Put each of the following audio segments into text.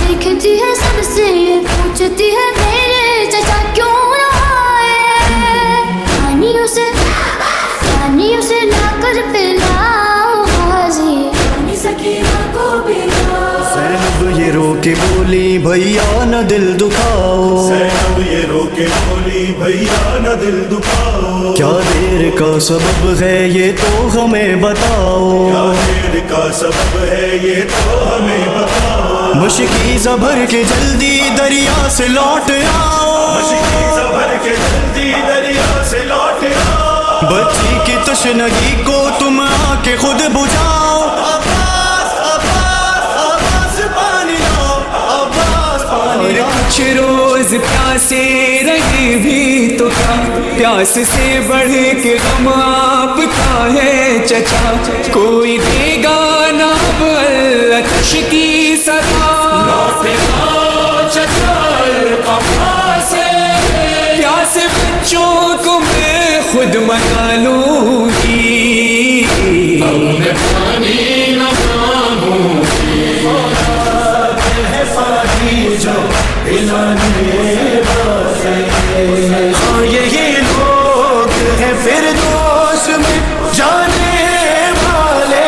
देखती है सबसे ये पूछती है मेरे चचा क्यों ना आए, पानियों से लाकर पिलाओ हाजी सकीना को पिलाओ। ज़ैनब ये रो के बोली भैया न दिल दुखाओ, ज़ैनब ये रो के बोली भैया न दिल दुखाओ। क्या देर का सबब है ये तो हमें बताओ, क्या देर का सबब है ये तो हमें बताओ। मुश्किल भर के जल्दी दरिया से लौट आओ, मुश्किल भर के जल्दी दरिया से लौट आओ। बच्ची की तशनगी को तुम आके खुद बुझाओ। अब्बास अब्बास अब्बास पानी लो, अब्बास पानी लो। कुछ रोज प्यासे रहे भी तो क्या, प्यास से बढ़ के गम आपका है चचा। कोई देगा ना अब अल्लाह की सदा, प्यासे बच्चों को मैं खुद मना लूंगी। हाँ ये लोग हैं फिरदौस में जाने वाले,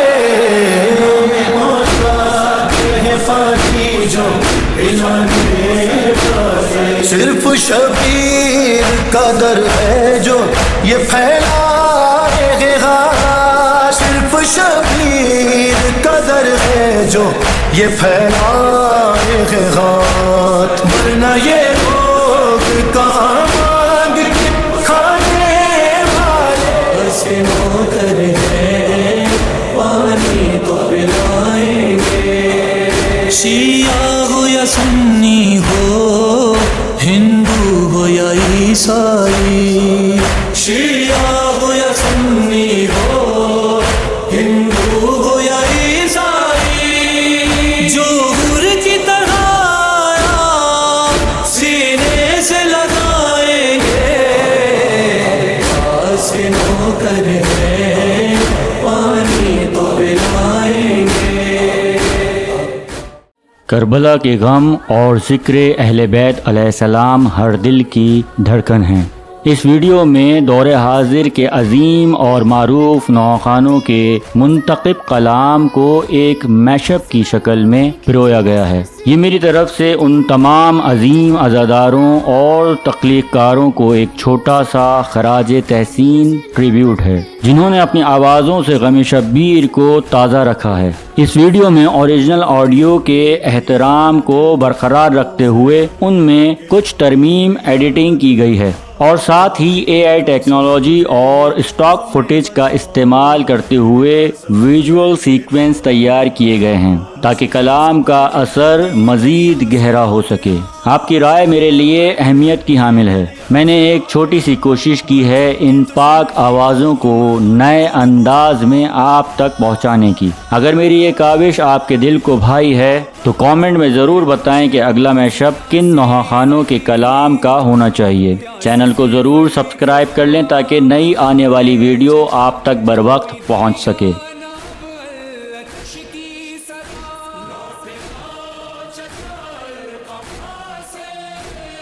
सिर्फ शबीर का दर है जो ये फैलाएगा, सिर्फ शबीर का दर है जो ये फैलाएगा। वरना ये लोग कहाँ मांग के खाने वाले, बस नौकर है पानी तो पिलाएंगे। शिया हो या सुन्नी हो, हिंदू हो या ईसाई, शिया हो या सुन्नी हो, हिंदू हो या ईसाई, जो हुर की तरह सीने से लगाएंगे, पास नौकर है पानी तो पिलाएंगे। करबला के गम और ज़िक्र अहले बैत अलैहिस्सलाम हर दिल की धड़कन हैं। इस वीडियो में दौर हाजिर के अजीम और मारूफ नौखानों के मुंतखब कलाम को एक मैशअप की शक्ल में पिरोया गया है। ये मेरी तरफ से उन तमाम अजीम अज़ादारों और तख्लीक़कारों को एक छोटा सा खराज तहसीन ट्रिब्यूट है, जिन्होंने अपनी आवाज़ों से गम शब्बीर को ताज़ा रखा है। इस वीडियो में ओरिजिनल ऑडियो के एहतराम को बरकरार रखते हुए उनमें कुछ तरमीम एडिटिंग की गई है और साथ ही AI टेक्नोलॉजी और स्टॉक फुटेज का इस्तेमाल करते हुए विजुअल सीक्वेंस तैयार किए गए हैं ताकि कलाम का असर मज़ीद गहरा हो सके। आपकी राय मेरे लिए अहमियत की हामिल है। मैंने एक छोटी सी कोशिश की है इन पाक आवाज़ों को नए अंदाज में आप तक पहुंचाने की। अगर मेरी ये काविश आपके दिल को भाई है तो कमेंट में ज़रूर बताएं कि अगला मैशअप किन नौखानों के कलाम का होना चाहिए। चैनल को ज़रूर सब्सक्राइब कर लें ताकि नई आने वाली वीडियो आप तक बर वक्त पहुँच सके।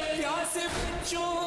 प्यासे बच्चों